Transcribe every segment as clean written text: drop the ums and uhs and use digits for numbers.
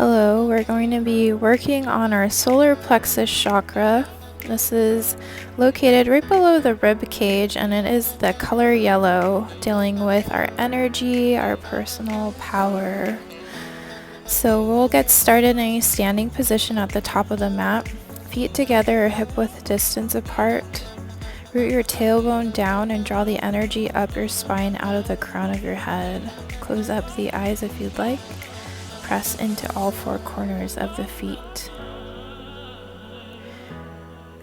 Hello, we're going to be working on our solar plexus chakra. This is located right below the rib cage and it is the color yellow, dealing with our energy, our personal power. So we'll get started in a standing position at the top of the mat. Feet together or hip width distance apart. Root your tailbone down and draw the energy up your spine out of the crown of your head. Close up the eyes if you'd like. Press into all four corners of the feet.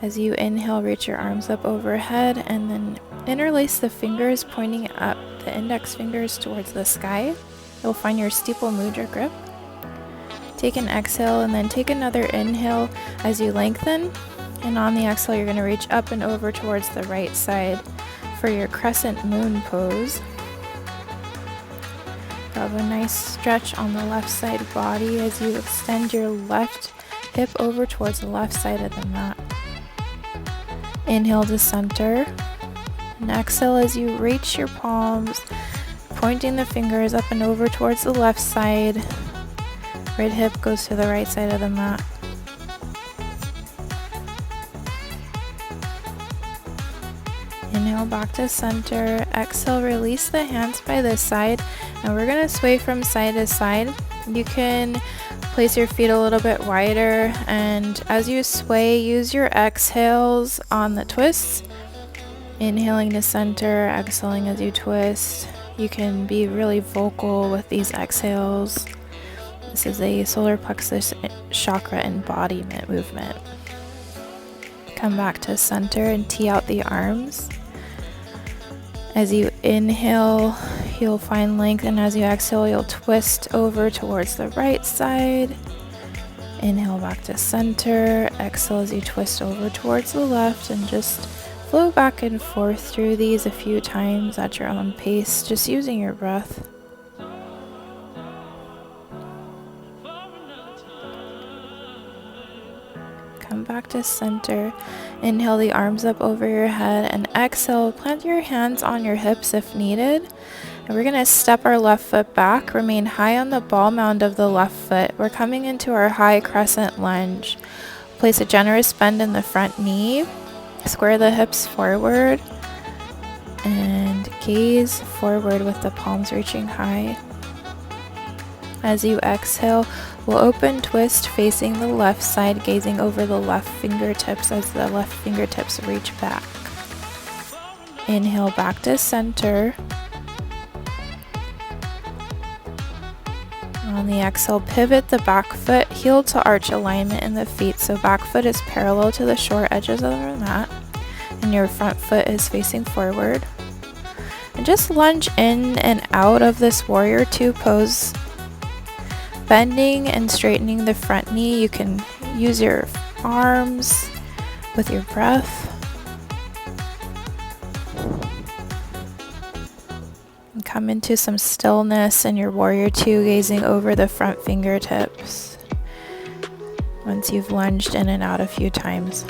As you inhale, reach your arms up overhead and then interlace the fingers pointing up, the index fingers towards the sky. You'll find your steeple mudra grip. Take an exhale and then take another inhale as you lengthen. And on the exhale, you're going to reach up and over towards the right side for your crescent moon pose. Have a nice stretch on the left side body as you extend your left hip over towards the left side of the mat. Inhale to center. And exhale as you reach your palms, pointing the fingers up and over towards the left side. Right hip goes to the right side of the mat. Inhale back to center. Exhale, release the hands by this side. And we're going to sway from side to side. You can place your feet a little bit wider. And as you sway, use your exhales on the twists. Inhaling to center, exhaling as you twist. You can be really vocal with these exhales. This is a solar plexus chakra embodiment movement. Come back to center and tee out the arms. As you inhale, you'll find length, and as you exhale, you'll twist over towards the right side. Inhale back to center. Exhale as you twist over towards the left, and just flow back and forth through these a few times at your own pace, just using your breath. Come back to center. Inhale the arms up over your head and exhale, plant your hands on your hips if needed. And we're going to step our left foot back, remain high on the ball mound of the left foot. We're coming into our high crescent lunge. Place a generous bend in the front knee. Square the hips forward and gaze forward with the palms reaching high. As you exhale, we'll open twist facing the left side, gazing over the left fingertips as the left fingertips reach back. Inhale back to center. On the exhale, pivot the back foot, heel to arch alignment in the feet. So back foot is parallel to the short edges of the mat, and your front foot is facing forward. And just lunge in and out of this warrior two pose, bending and straightening the front knee. You can use your arms with your breath. And come into some stillness in your warrior two, gazing over the front fingertips once you've lunged in and out a few times.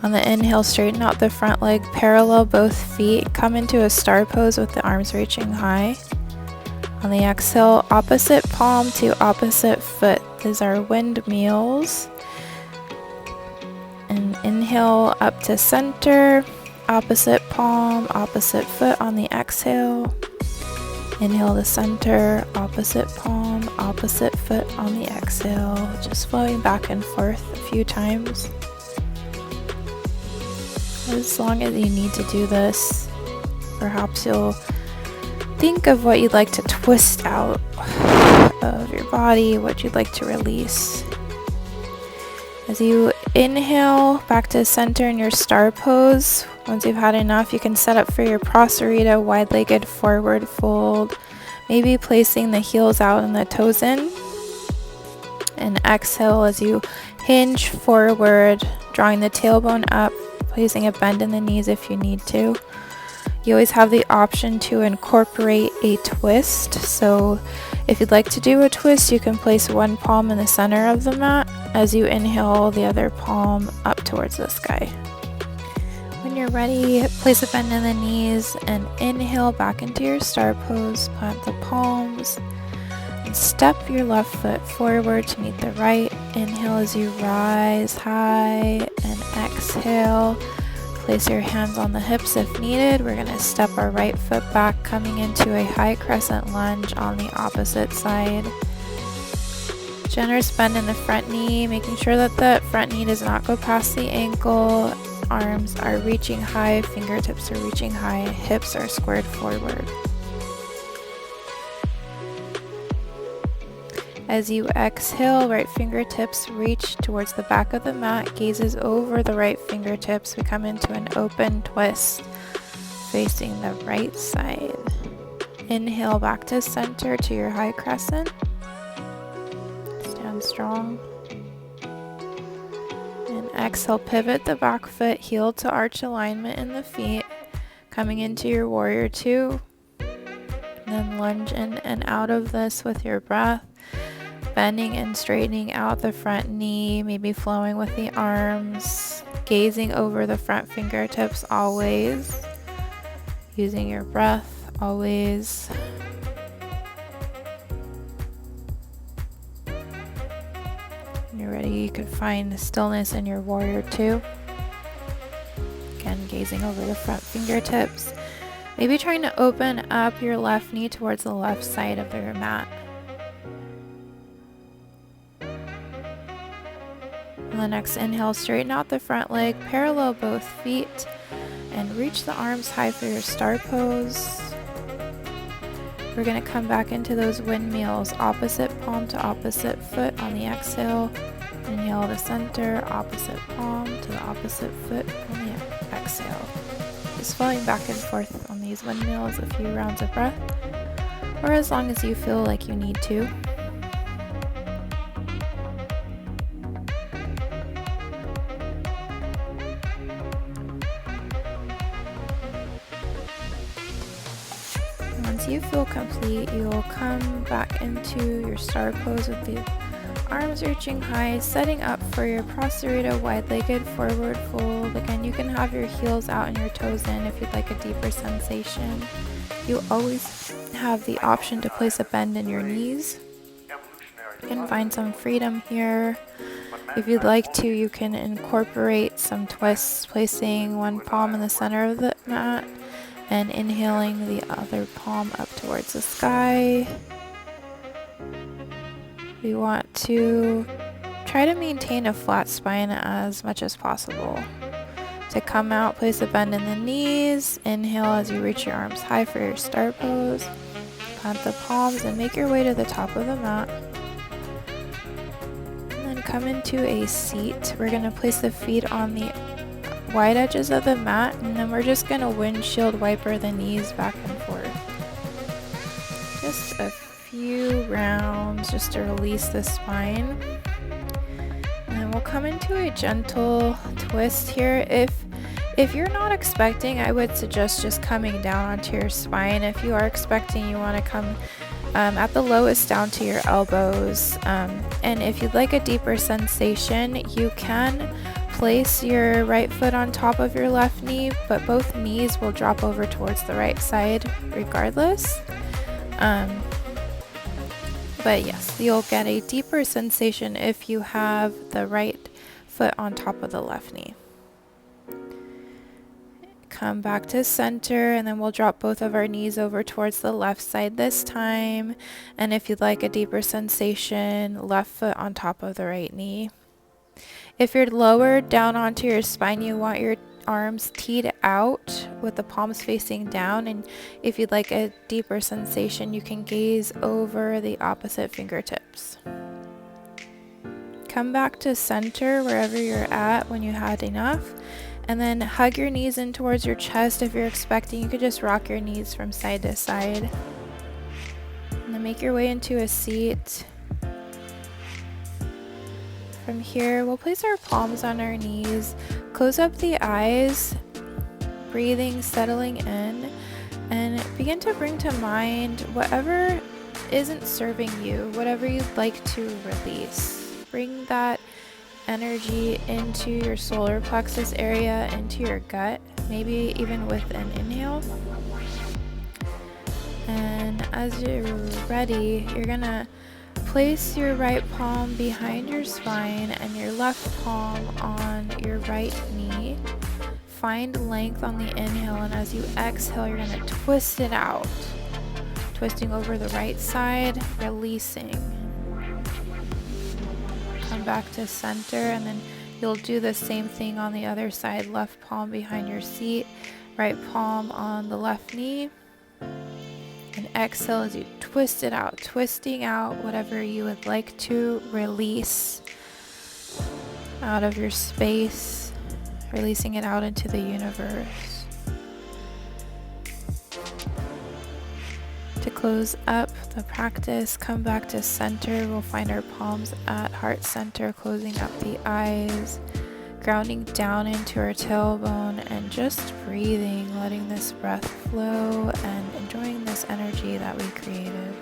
On the inhale, straighten out the front leg, parallel both feet. Come into a star pose with the arms reaching high. On the exhale, opposite palm to opposite foot. These are windmills. And inhale up to center, opposite palm, opposite foot on the exhale. Inhale to center, opposite palm, opposite foot on the exhale. Just flowing back and forth a few times. As long as you need to do this, perhaps you'll think of what you'd like to twist out of your body, what you'd like to release. As you inhale back to center in your star pose, once you've had enough, you can set up for your prasarita, wide-legged forward fold, maybe placing the heels out and the toes in. And exhale as you hinge forward, drawing the tailbone up, placing a bend in the knees if you need to. You always have the option to incorporate a twist. So if you'd like to do a twist, you can place one palm in the center of the mat as you inhale the other palm up towards the sky. When you're you're ready, place a bend in the knees and inhale back into your star pose. Plant the palms and step your left foot forward to meet the right. Inhale as you rise high and exhale. Place your hands on the hips if needed. We're going to step our right foot back, coming into a high crescent lunge on the opposite side. Generous bend in the front knee, making sure that the front knee does not go past the ankle. Arms are reaching high, fingertips are reaching high, hips are squared forward. As you exhale, right fingertips reach towards the back of the mat, gazes over the right fingertips. We come into an open twist, facing the right side. Inhale back to center to your high crescent. Stand strong. And exhale, pivot the back foot, heel to arch alignment in the feet. Coming into your warrior two. And then lunge in and out of this with your breath. Bending and straightening out the front knee, maybe flowing with the arms, gazing over the front fingertips always, using your breath always. When you're ready, you can find stillness in your warrior two. Again, gazing over the front fingertips, maybe trying to open up your left knee towards the left side of your mat. On the next inhale, straighten out the front leg, parallel both feet, and reach the arms high for your star pose. We're going to come back into those windmills, opposite palm to opposite foot on the exhale. Inhale to center, opposite palm to the opposite foot on the exhale. Just flowing back and forth on these windmills, a few rounds of breath, or as long as you feel like you need to. Once you feel complete, you'll come back into your star pose with the arms reaching high, setting up for your Prasarita wide-legged forward fold. Again, you can have your heels out and your toes in if you'd like a deeper sensation. You always have the option to place a bend in your knees. You can find some freedom here. If you'd like to, you can incorporate some twists, placing one palm in the center of the mat and inhaling the other palm up towards the sky. We want to try to maintain a flat spine as much as possible. To come out, place a bend in the knees. Inhale as you reach your arms high for your star pose. Plant the palms and make your way to the top of the mat. And then come into a seat. We're going to place the feet on the wide edges of the mat, and then we're just going to windshield wiper the knees back and forth. Just a few rounds just to release the spine. And then we'll come into a gentle twist here. If you're not expecting, I would suggest just coming down onto your spine. If you are expecting, you want to come at the lowest down to your elbows. And if you'd like a deeper sensation, you can place your right foot on top of your left knee, but both knees will drop over towards the right side regardless. But yes, you'll get a deeper sensation if you have the right foot on top of the left knee. Come back to center, and then we'll drop both of our knees over towards the left side this time. And if you'd like a deeper sensation, left foot on top of the right knee. If you're lowered down onto your spine, you want your arms teed out with the palms facing down. And if you'd like a deeper sensation, you can gaze over the opposite fingertips. Come back to center wherever you're at when you had enough. And then hug your knees in towards your chest. If you're expecting, you could just rock your knees from side to side. And then make your way into a seat. From here, we'll place our palms on our knees, close up the eyes, breathing, settling in, and begin to bring to mind whatever isn't serving you, whatever you'd like to release. Bring that energy into your solar plexus area, into your gut. maybe even with an inhale. And as you're ready, you're gonna place your right palm behind your spine and your left palm on your right knee. Find length on the inhale, and as you exhale, you're gonna twist it out. Twisting over the right side, releasing. Come back to center, and then you'll do the same thing on the other side. Left palm behind your seat, right palm on the left knee. And exhale as you twist it out, twisting out whatever you would like to release out of your space, releasing it out into the universe. To close up the practice, come back to center. We'll find our palms at heart center, closing up the eyes, grounding down into our tailbone, and just breathing, letting this breath flow and enjoying this energy that we created.